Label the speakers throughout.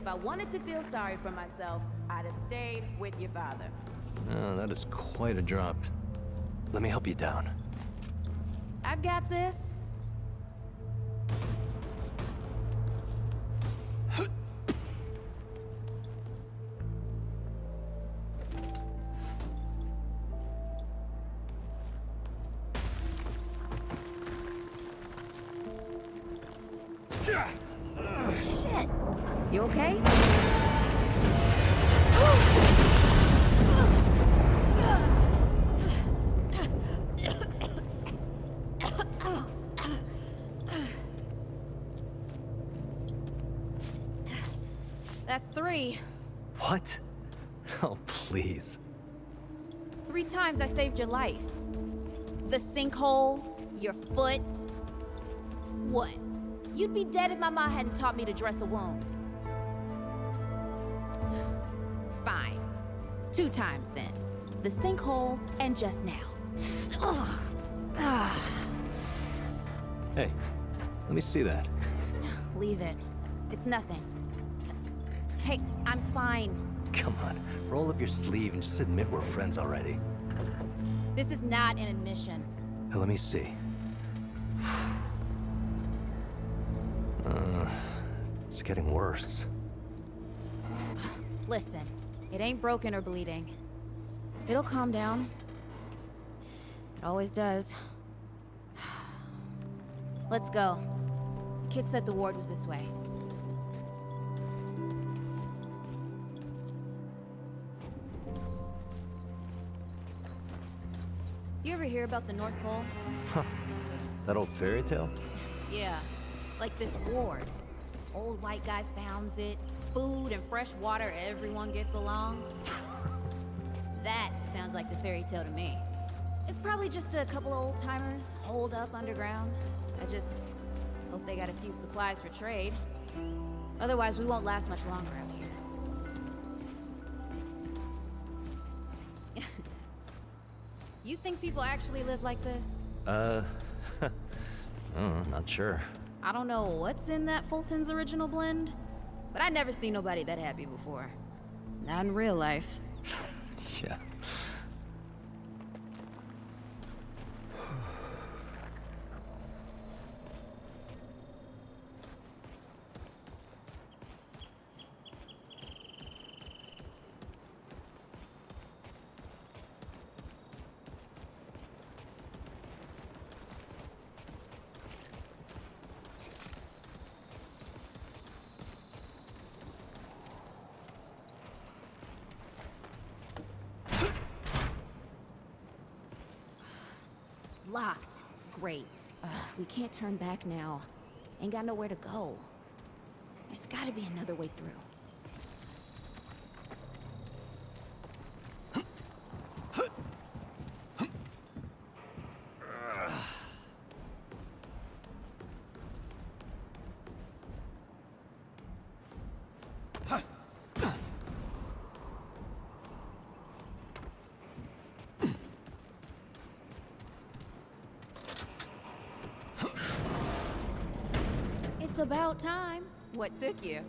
Speaker 1: if I wanted to feel sorry for myself, I'd have stayed with your father.
Speaker 2: Oh, that is quite a drop. Let me help you down.
Speaker 1: I've got this. Shit! You okay? That's 3.
Speaker 2: What? Oh, please.
Speaker 1: 3 times I saved your life. The sinkhole, your foot. What? You'd be dead if my mom hadn't taught me to dress a wound. Fine. 2 times then. The sinkhole and just now.
Speaker 2: Hey, let me see that.
Speaker 1: Leave it. It's nothing. Hey, I'm fine.
Speaker 2: Come on, roll up your sleeve and just admit we're friends already.
Speaker 1: This is not an admission.
Speaker 2: Now, let me see. It's getting worse.
Speaker 1: Listen, it ain't broken or bleeding. It'll calm down. It always does. Let's go. The kid said the ward was this way. You ever hear about the North Pole?
Speaker 2: Huh. That old fairy tale?
Speaker 1: Yeah, like this ward. Old white guy founds it. Food and fresh water, everyone gets along. That sounds like the fairy tale to me. It's probably just a couple of old-timers holed up underground. I just hope they got a few supplies for trade. Otherwise, we won't last much longer out here. You think people actually live like this?
Speaker 2: Not sure.
Speaker 1: I don't know what's in that Fulton's original blend, but I never seen nobody that happy before. Not in real life.
Speaker 2: Yeah.
Speaker 1: Locked. Great. We can't turn back now. Ain't got nowhere to go. There's gotta be another way through. It's about time. What took you?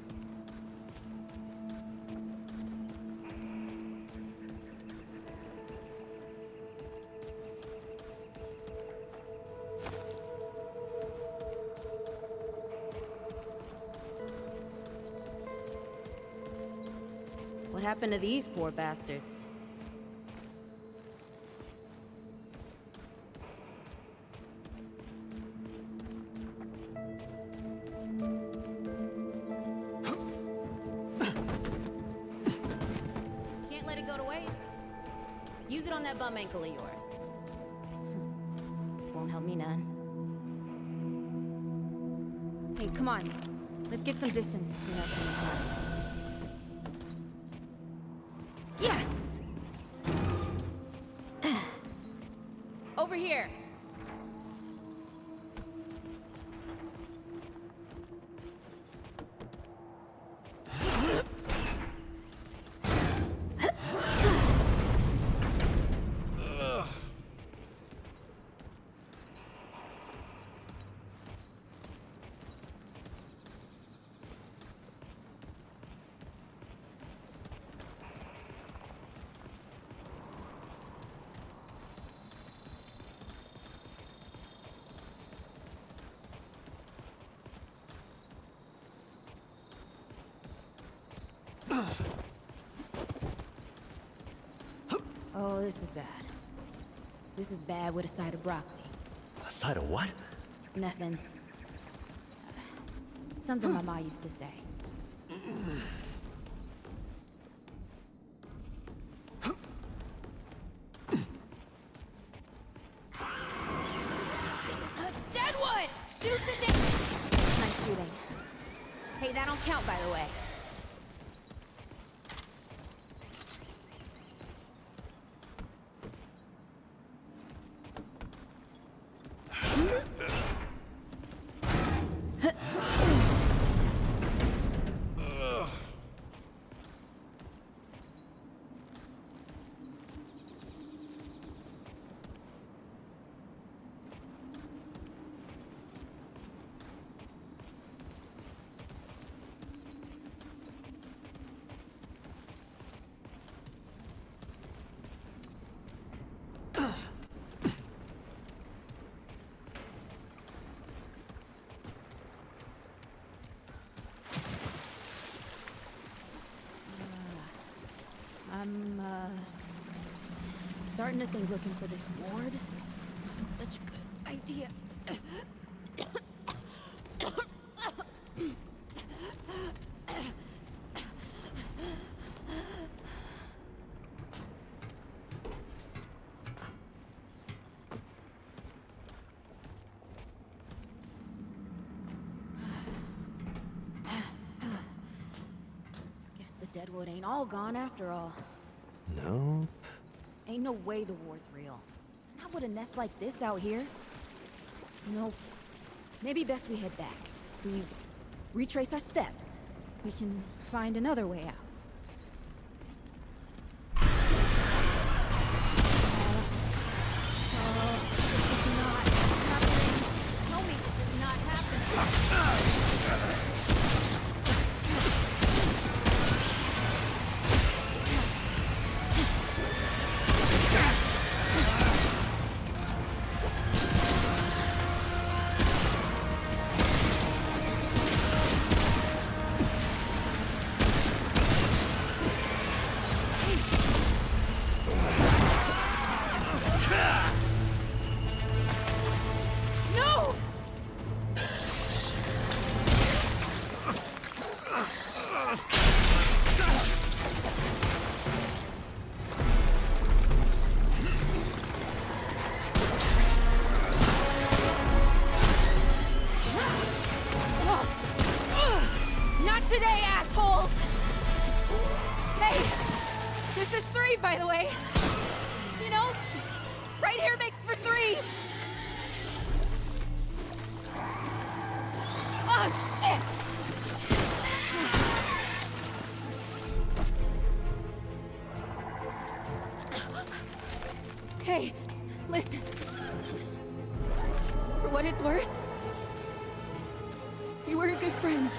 Speaker 1: What happened to these poor bastards? Use it on that bum ankle of yours. Won't help me none. Hey, come on. Let's get some distance between us and these bodies. Yeah! Over here! Oh, this is bad. This is bad with a side of broccoli.
Speaker 2: A side of what?
Speaker 1: Nothing. Something my ma used to say. Deadwood! Shoot the Nice shooting. Hey, that don't count, by the way. I'm, starting to think looking for this ward wasn't such a good idea. Guess the Deadwood ain't all gone after all.
Speaker 2: No?
Speaker 1: Ain't no way the war's real. Not with a nest like this out here. No. Maybe best we head back. We retrace our steps. We can find another way out. This is not happening. Tell me this is not happening. No! Not today, assholes! Hey! This is 3, by the way. You know, right here makes for 3. Oh, shit! Hey, listen. For what it's worth, you were a good friend.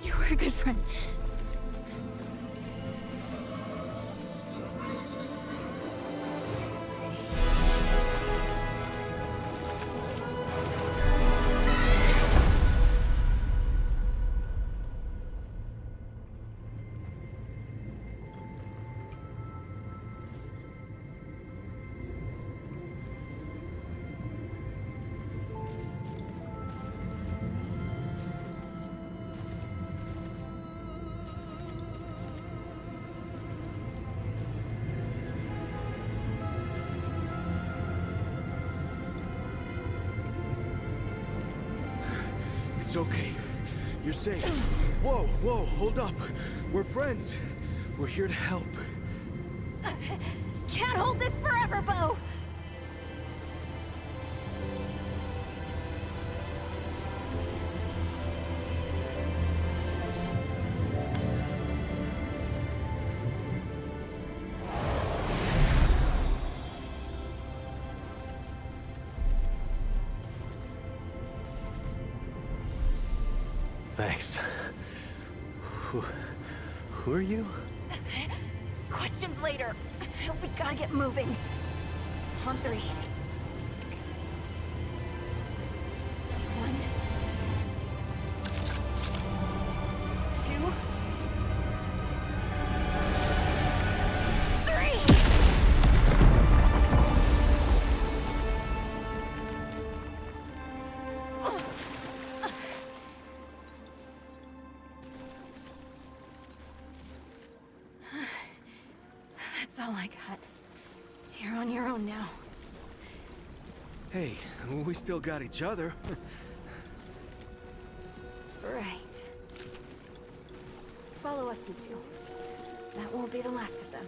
Speaker 1: You were a good friend.
Speaker 3: It's okay. You're safe. Whoa, whoa, hold up. We're friends. We're here to help.
Speaker 1: Can't hold this forever, Bo!
Speaker 2: Thanks. Who are you?
Speaker 1: Questions later. We gotta get moving. On 3. 1, 2.
Speaker 4: That's all I got. You're on your own now.
Speaker 3: Hey, we still got each other.
Speaker 4: Right. Follow us, you two. That won't be the last of them.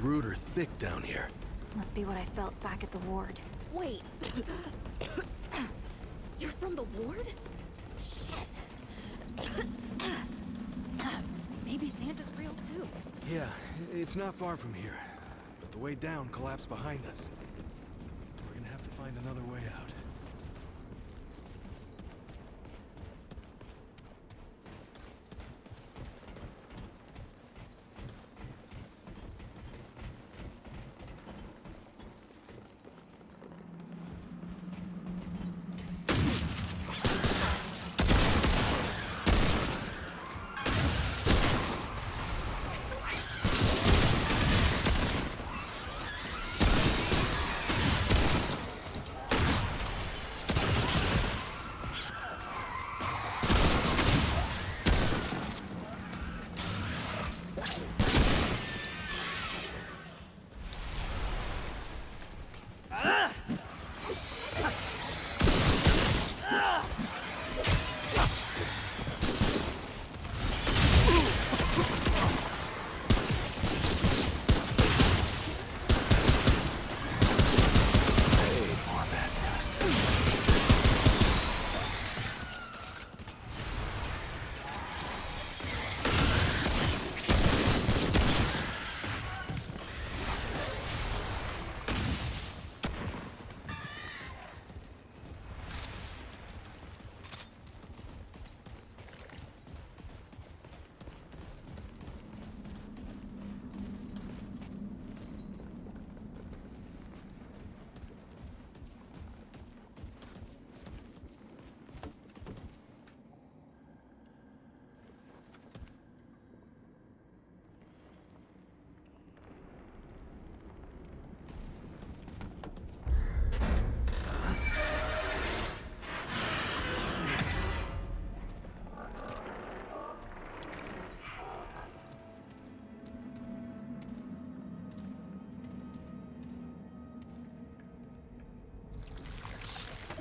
Speaker 3: Rude or thick down here.
Speaker 4: Must be what I felt back at the ward.
Speaker 1: Wait. You're from the ward? Shit. Maybe Santa's real too.
Speaker 3: Yeah, it's not far from here. But the way down collapsed behind us. We're gonna have to find another way out.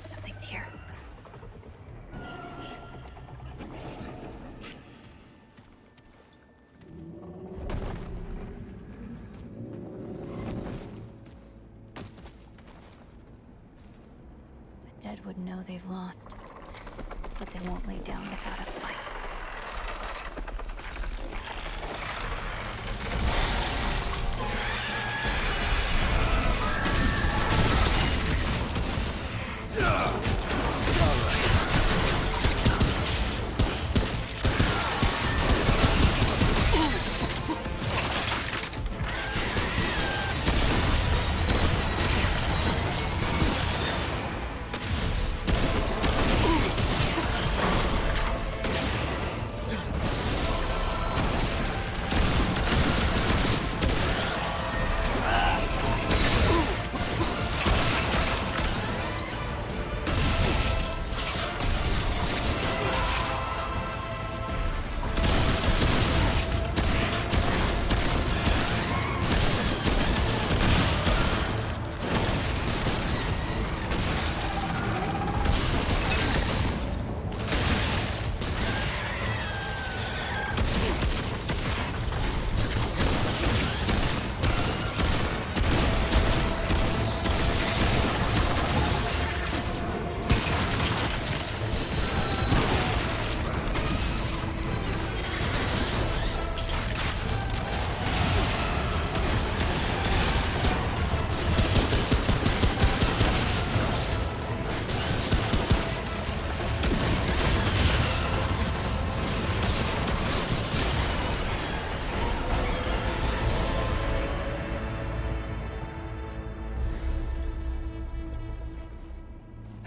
Speaker 4: Something's here. The dead would know they've lost, but they won't lay down without a fight.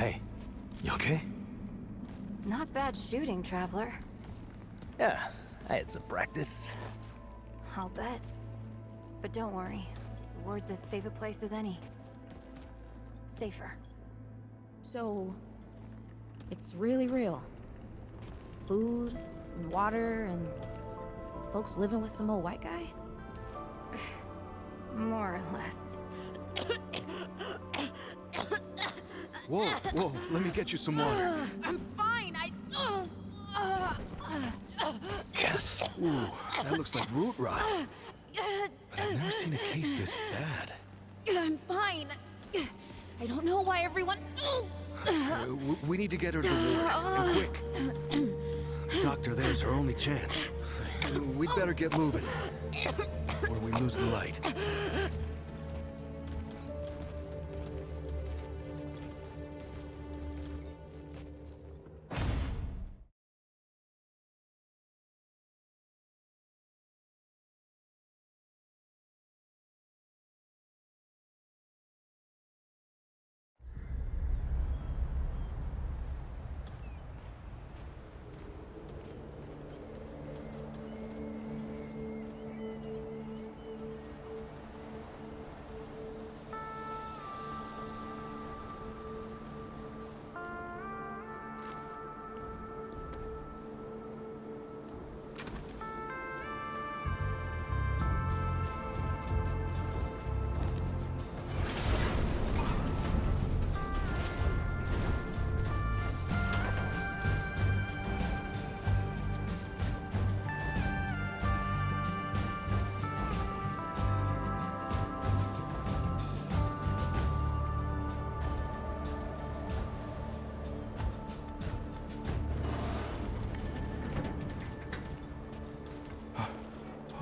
Speaker 2: Hey, you okay?
Speaker 4: Not bad shooting, traveler.
Speaker 2: Yeah, I had some practice.
Speaker 4: I'll bet. But don't worry. The ward's as safe a place as any. Safer.
Speaker 1: So, it's really real. Food, and water, and folks living with some old white guy?
Speaker 4: More or less.
Speaker 3: Whoa, whoa, let me get you some water.
Speaker 1: I'm fine.
Speaker 2: Yes.
Speaker 3: Ooh, that looks like root rot. But I've never seen a case this bad.
Speaker 1: I'm fine. I don't know why everyone.
Speaker 3: We need to get her to the ward, and quick. The doctor there's our only chance. We'd better get moving, or we lose the light.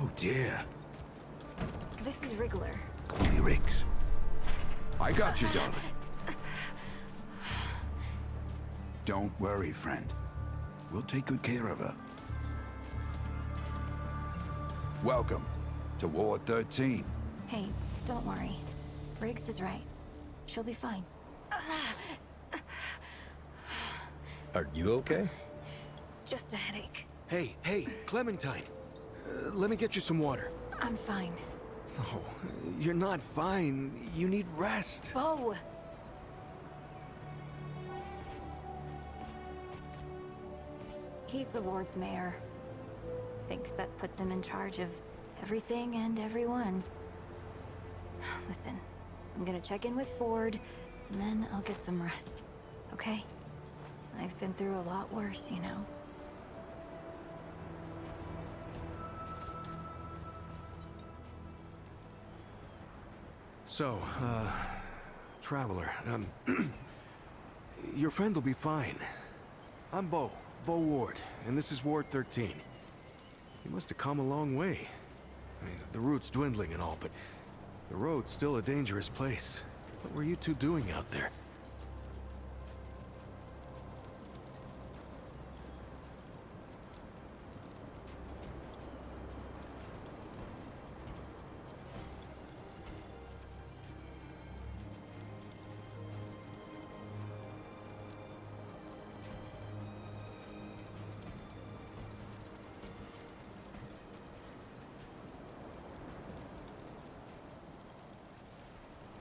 Speaker 5: Oh dear.
Speaker 4: This is Wriggler.
Speaker 5: Call me Riggs. I got you, darling. Don't worry, friend. We'll take good care of her. Welcome to Ward 13.
Speaker 4: Hey, don't worry. Riggs is right. She'll be fine.
Speaker 2: Are you okay?
Speaker 4: Just a headache.
Speaker 3: Hey, hey, Clementine. Let me get you some water.
Speaker 4: I'm fine.
Speaker 3: No, you're not fine. You need rest.
Speaker 4: Bo! He's the ward's mayor. Thinks that puts him in charge of everything and everyone. Listen, I'm gonna check in with Ford, and then I'll get some rest. Okay? I've been through a lot worse, you know.
Speaker 3: So, Traveler, your friend will be fine. I'm Bo Ward, and this is Ward 13. You must have come a long way. I mean, the route's dwindling and all, but the road's still a dangerous place. What were you two doing out there?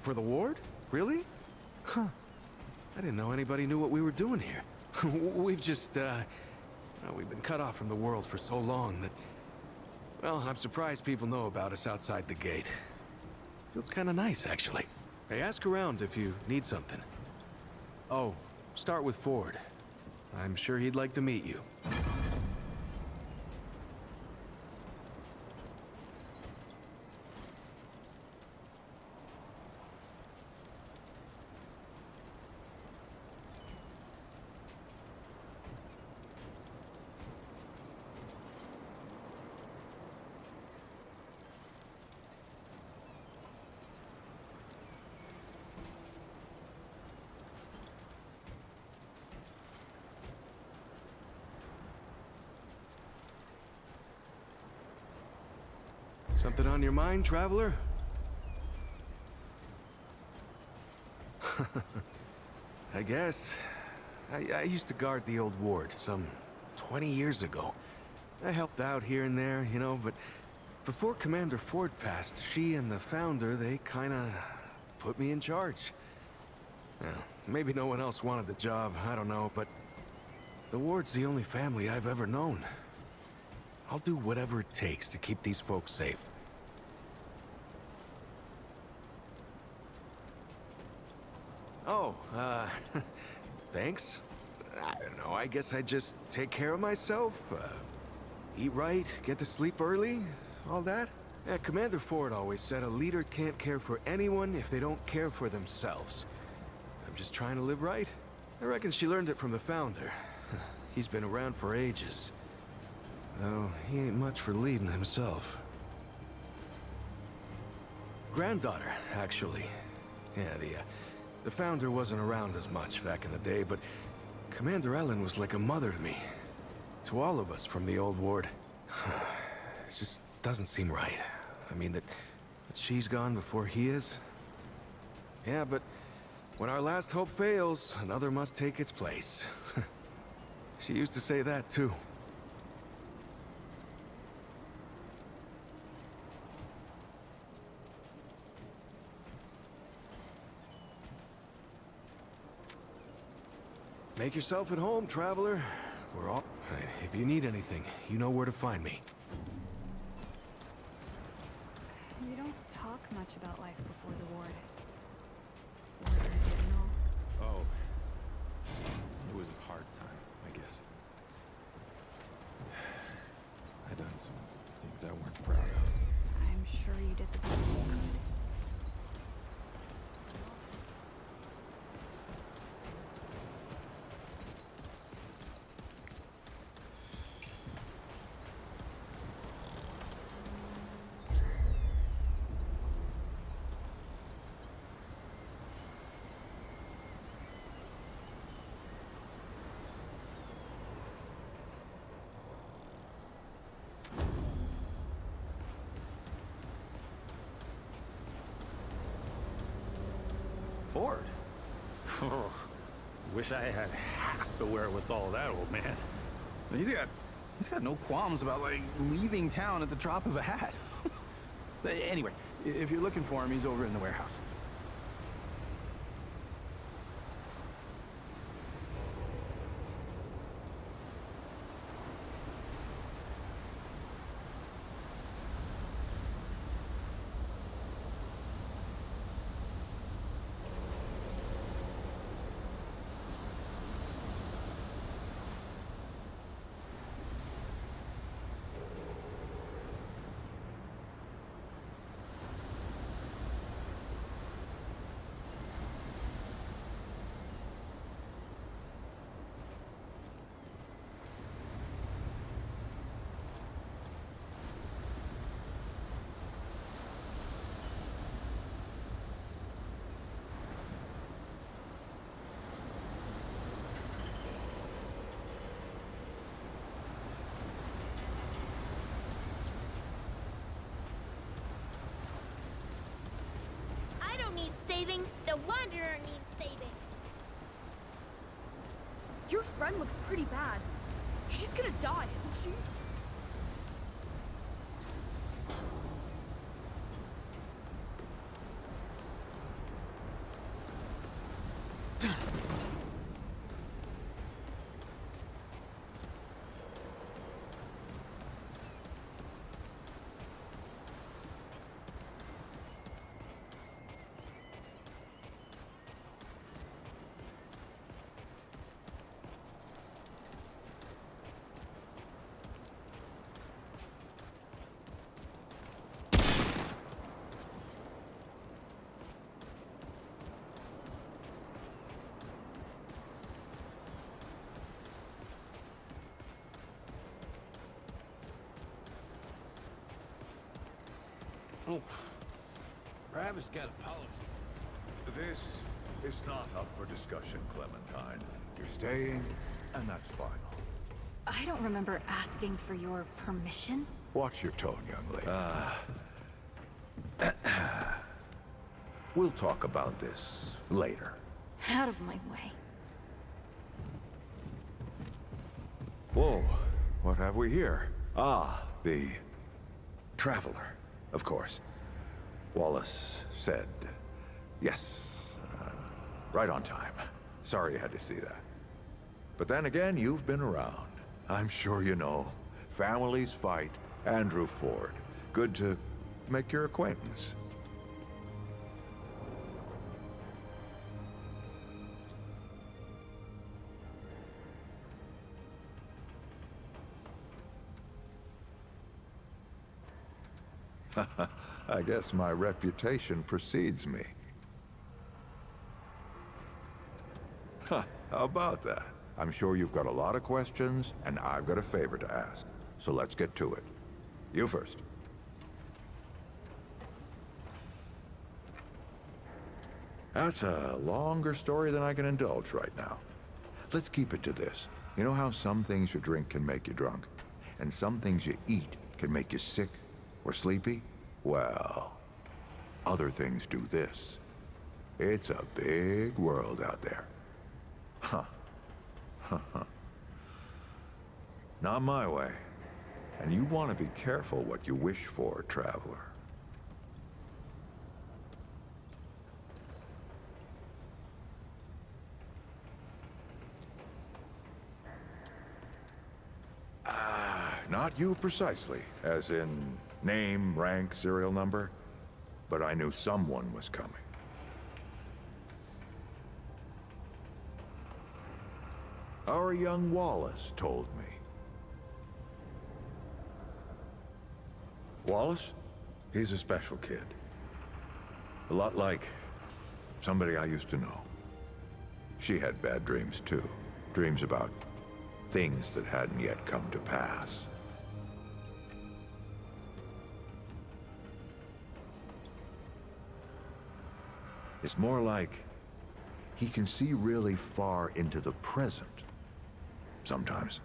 Speaker 3: For the ward? Really? Huh. I didn't know anybody knew what we were doing here. We've just, well, we've been cut off from the world for so long that... Well, I'm surprised people know about us outside the gate. Feels kinda nice, actually. Hey, ask around if you need something. Oh, start with Ford. I'm sure he'd like to meet you. Something on your mind, Traveler? I guess. I used to guard the old ward some 20 years ago. I helped out here and there, you know, but before Commander Ford passed, she and the founder, they kinda put me in charge. Now, maybe no one else wanted the job, I don't know, but the ward's the only family I've ever known. I'll do whatever it takes to keep these folks safe. Oh, thanks. I don't know, I guess I just take care of myself, eat right, get to sleep early, all that. Yeah, Commander Ford always said a leader can't care for anyone if they don't care for themselves. I'm just trying to live right. I reckon she learned it from the founder. He's been around for ages. Though he ain't much for leading himself. Granddaughter, actually. Yeah, the founder wasn't around as much back in the day, but Commander Ellen was like a mother to me. To all of us from the old ward. It just doesn't seem right. I mean, that she's gone before he is. Yeah, but when our last hope fails, another must take its place. She used to say that, too. Make yourself at home, traveler. We're all... If you need anything, you know where to find me.
Speaker 4: You don't talk much about life before the ward. Order and all.
Speaker 6: Oh. It was a hard time, I guess. I done some things I weren't proud of.
Speaker 4: I'm sure you did the best you could.
Speaker 7: Ford? Oh, wish I had half the wherewithal of that old man. He's got no qualms about, like, leaving town at the drop of a hat. Anyway, if you're looking for him, he's over in the warehouse.
Speaker 8: I don't need saving. The Wanderer needs saving.
Speaker 9: Your friend looks pretty bad. She's gonna die, isn't she?
Speaker 2: Oh, Travis got apology.
Speaker 10: This is not up for discussion, Clementine. You're staying, and that's final.
Speaker 4: I don't remember asking for your permission.
Speaker 10: Watch your tone, young lady. We'll talk about this later.
Speaker 4: Out of my way.
Speaker 10: Whoa, what have we here? Ah, the Traveler, of course. Wallace said, yes, right on time. Sorry you had to see that. But then again, you've been around. I'm sure you know. Families fight. Andrew Ford. Good to make your acquaintance. I guess my reputation precedes me. Huh, how about that? I'm sure you've got a lot of questions, and I've got a favor to ask. So let's get to it. You first. That's a longer story than I can indulge right now. Let's keep it to this. You know how some things you drink can make you drunk, and some things you eat can make you sick or sleepy? Well, other things do this. It's a big world out there. Huh. Not my way. And you want to be careful what you wish for, traveler. Not you precisely, as in name, rank, serial number, but I knew someone was coming. Our young Wallace told me. Wallace? He's a special kid. A lot like somebody I used to know. She had bad dreams too. Dreams about things that hadn't yet come to pass. It's more like he can see really far into the present. Sometimes.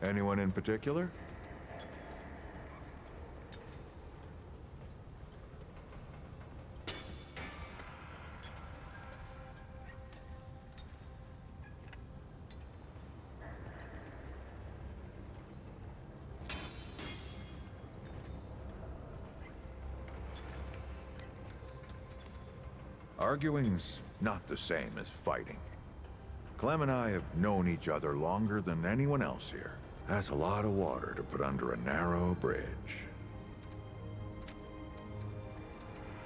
Speaker 10: Anyone in particular? Arguing's not the same as fighting. Clem and I have known each other longer than anyone else here. That's a lot of water to put under a narrow bridge.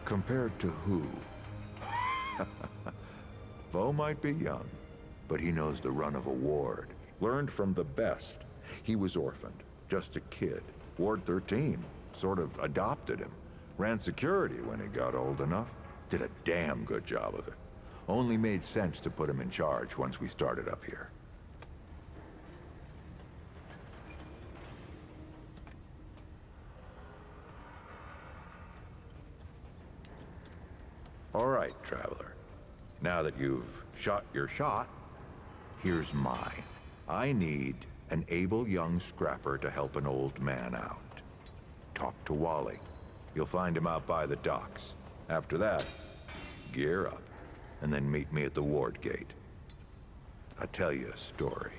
Speaker 10: Compared to who? Bo might be young, but he knows the run of a ward. Learned from the best. He was orphaned, just a kid. Ward 13 sort of adopted him. Ran security when he got old enough. Did a damn good job of it. Only made sense to put him in charge once we started up here. All right, traveler. Now that you've shot your shot, here's mine. I need an able young scrapper to help an old man out. Talk to Wally. You'll find him out by the docks. After that, gear up, and then meet me at the ward gate. I'll tell you a story.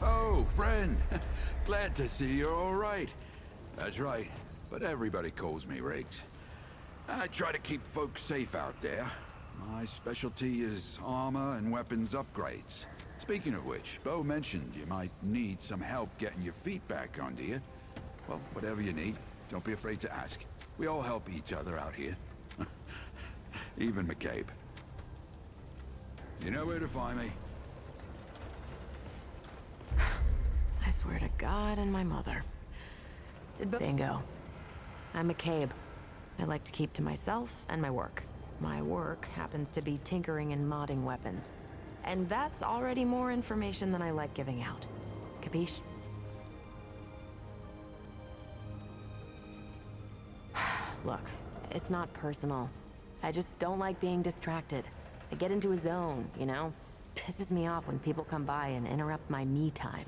Speaker 5: Oh, friend. Glad to see you're all right. That's right, but everybody calls me Riggs. I try to keep folks safe out there. My specialty is armor and weapons upgrades. Speaking of which, Bo mentioned you might need some help getting your feet back under you. Well, whatever you need, don't be afraid to ask. We all help each other out here. Even McCabe. You know where to find me.
Speaker 11: I swear to God and my mother. Bingo. I'm McCabe. I like to keep to myself and my work. My work happens to be tinkering and modding weapons. And that's already more information than I like giving out. Capiche? Look, it's not personal. I just don't like being distracted. I get into a zone, you know? Pisses me off when people come by and interrupt my me time.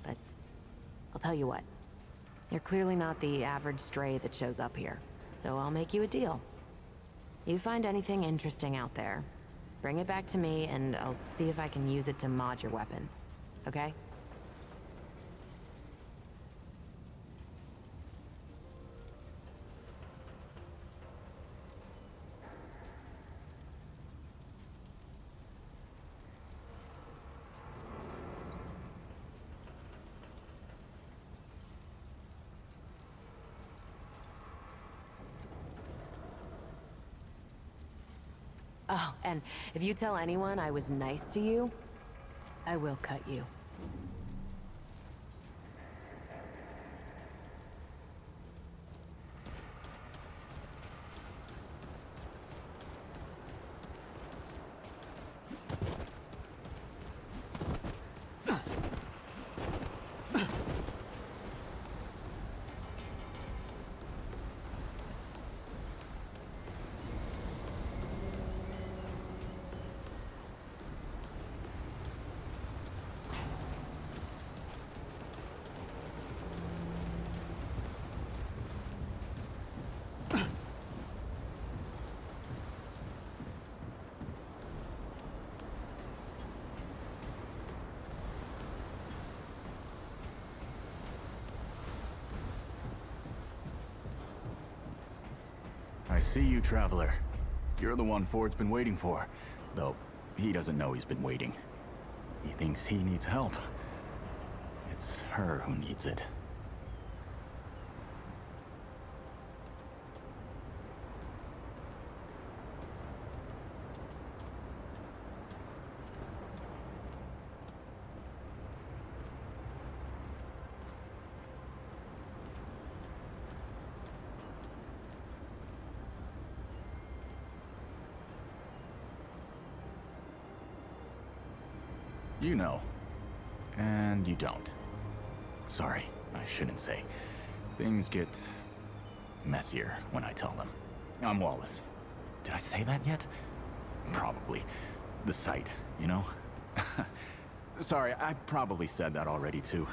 Speaker 11: But I'll tell you what. You're clearly not the average stray that shows up here. So I'll make you a deal. You find anything interesting out there, bring it back to me and I'll see if I can use it to mod your weapons. Okay? Oh, and if you tell anyone I was nice to you, I will cut you.
Speaker 7: I see you, Traveler. You're the one Ford's been waiting for. Though, he doesn't know he's been waiting. He thinks he needs help. It's her who needs it. You know. And you don't. Sorry, I shouldn't say. Things get messier when I tell them. I'm Wallace. Did I say that yet? Probably. The site, you know? Sorry, I probably said that already too.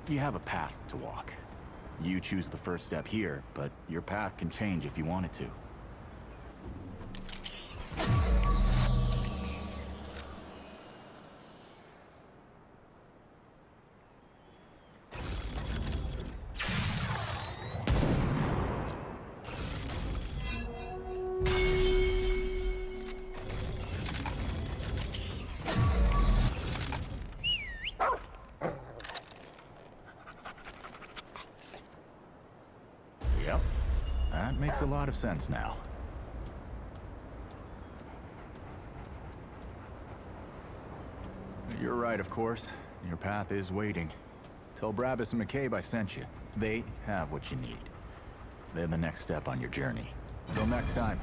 Speaker 7: You have a path to walk. You choose the first step here, but your path can change if you want it to. Yep, that makes a lot of sense now. You're right, of course. Your path is waiting. Tell Brabus and McCabe I sent you. They have what you need. They're the next step on your journey. Until next time.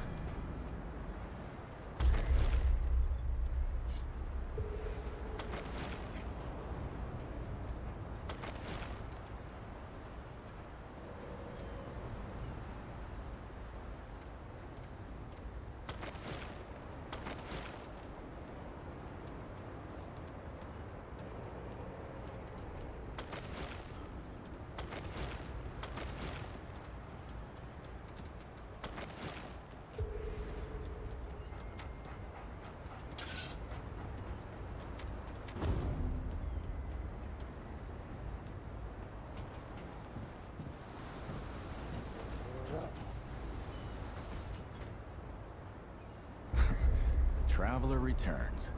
Speaker 7: traveler returns.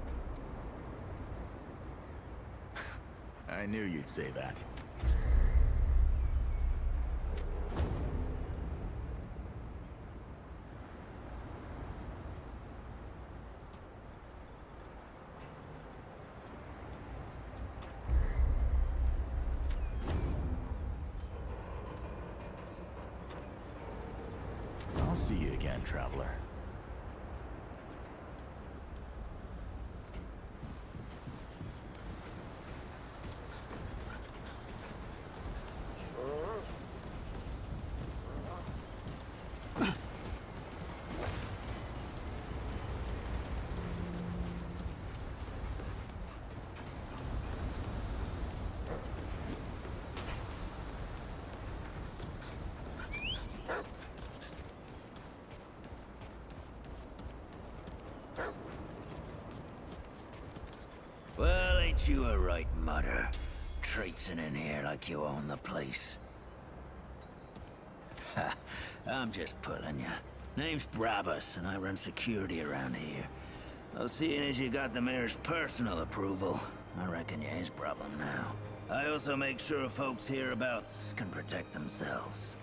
Speaker 7: I knew you'd say that. I'll see you again, traveler.
Speaker 12: Well, ain't you a right mutter? Traipsing in here like you own the place. Ha, I'm just pulling ya. Name's Brabus, and I run security around here. Well, seeing as you got the mayor's personal approval, I reckon you his problem now. I also make sure folks hereabouts can protect themselves.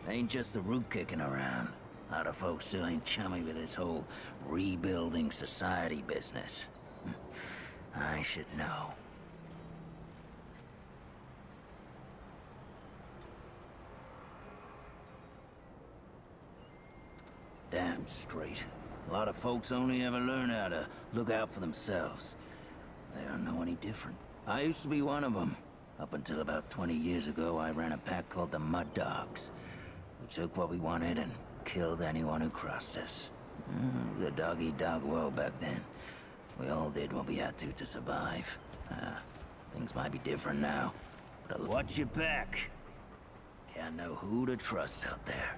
Speaker 12: Ain't just the root kicking around. A lot of folks still ain't chummy with this whole rebuilding society business. I should know. Damn straight. A lot of folks only ever learn how to look out for themselves. They don't know any different. I used to be one of them. Up until about 20 years ago, I ran a pack called the Mud Dogs. We took what we wanted and killed anyone who crossed us. It was a dog-eat-dog world back then. We all did what we had to survive. Things might be different now, but watch your back. Can't know who to trust out there.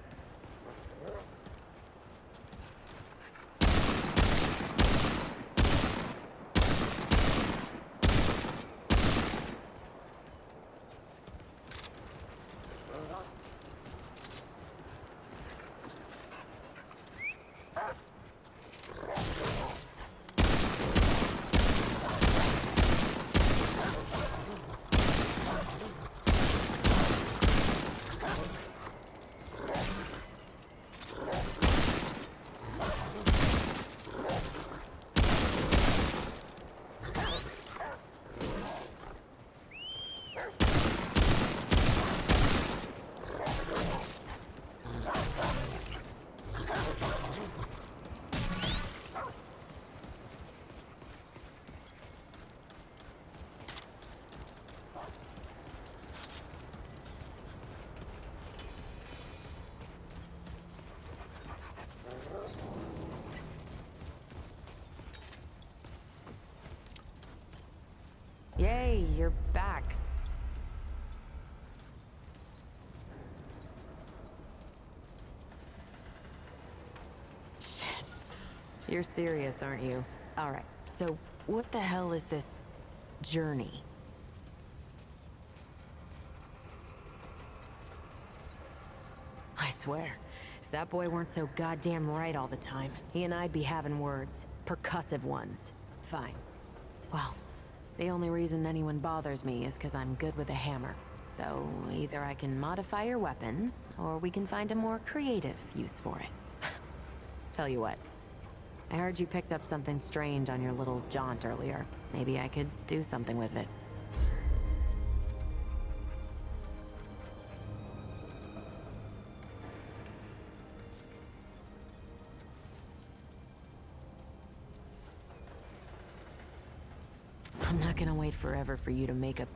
Speaker 11: Yay, you're back. Shit. You're serious, aren't you? All right, so what the hell is this journey? I swear, if that boy weren't so goddamn right all the time, he and I'd be having words. Percussive ones. Fine. Well, the only reason anyone bothers me is because I'm good with a hammer. So either I can modify your weapons, or we can find a more creative use for it. Tell you what, I heard you picked up something strange on your little jaunt earlier. Maybe I could do something with it. I'm not gonna wait forever for you to make a...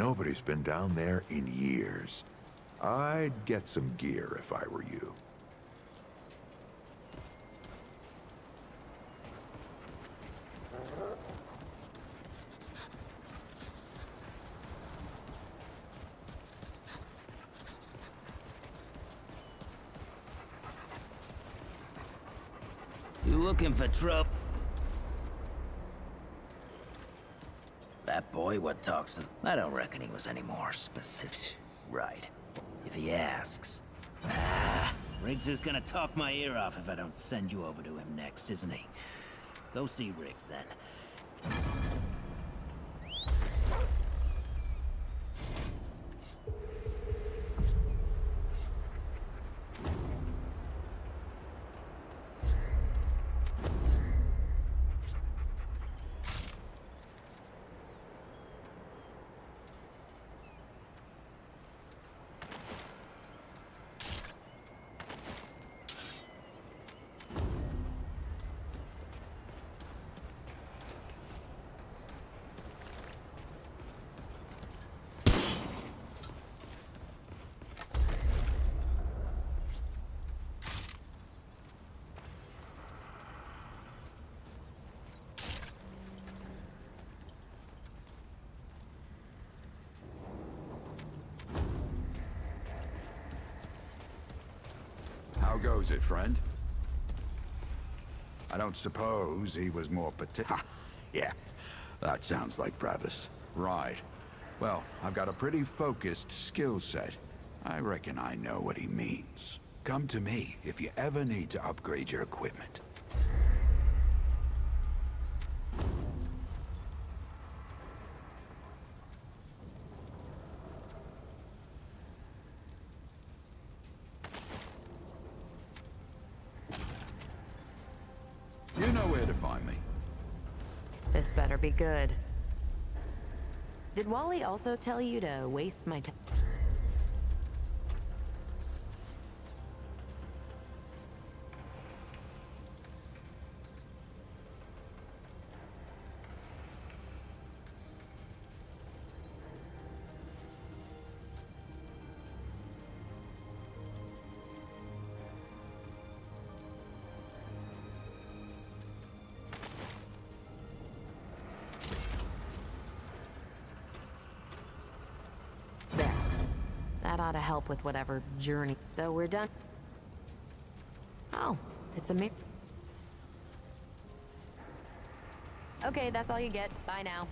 Speaker 10: Nobody's been down there in years. I'd get some gear if I were you.
Speaker 12: You looking for trouble? That boy what talks to... I don't reckon he was any more specific. Right. If he asks. Riggs is gonna talk my ear off if I don't send you over to him next, isn't he? Go see Riggs, then.
Speaker 5: How goes it, friend? I don't suppose he was more particular. Yeah, that sounds like Travis. Right. Well, I've got a pretty focused skill set. I reckon I know what he means. Come to me if you ever need to upgrade your equipment. You know where to find me.
Speaker 11: This better be good. Did Wally also tell you to waste my time? That ought to help with whatever journey. So we're done. Oh, it's a me. Okay, that's all you get. Bye now.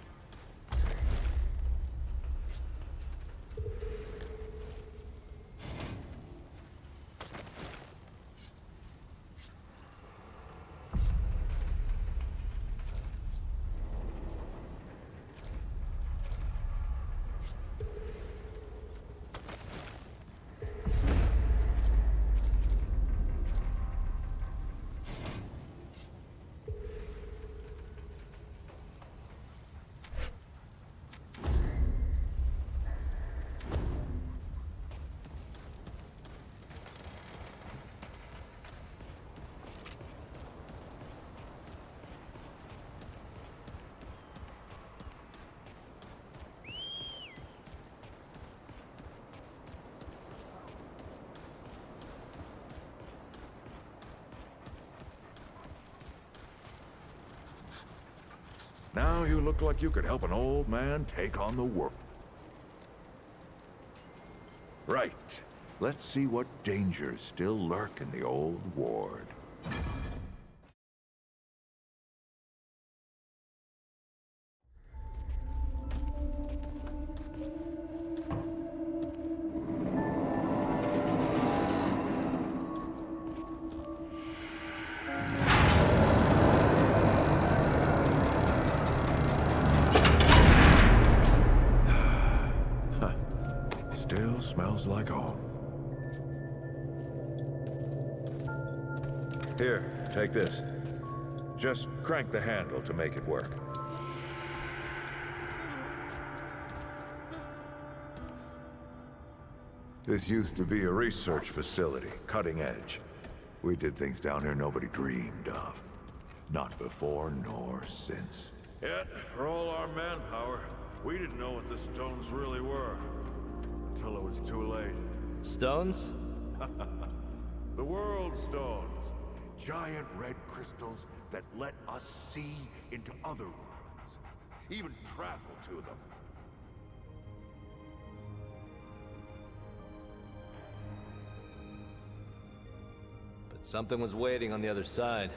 Speaker 10: Now you look like you could help an old man take on the world. Right. Let's see what dangers still lurk in the old ward. Still smells like home. Here, take this. Just crank the handle to make it work. This used to be a research facility, cutting edge. We did things down here nobody dreamed of. Not before nor since. Yet, for all our manpower, We didn't know what the stones really were until it was too late.
Speaker 2: Stones?
Speaker 10: The World Stones. Giant red crystals that let us see into other worlds. Even travel to them.
Speaker 2: But something was waiting on the other side.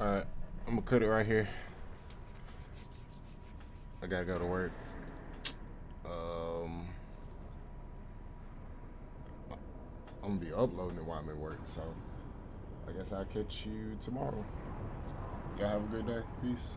Speaker 13: Alright, I'm gonna cut it right here. I gotta go to work. I'm gonna be uploading it while I'm at work, so I guess I'll catch you tomorrow. Y'all have a good day. Peace.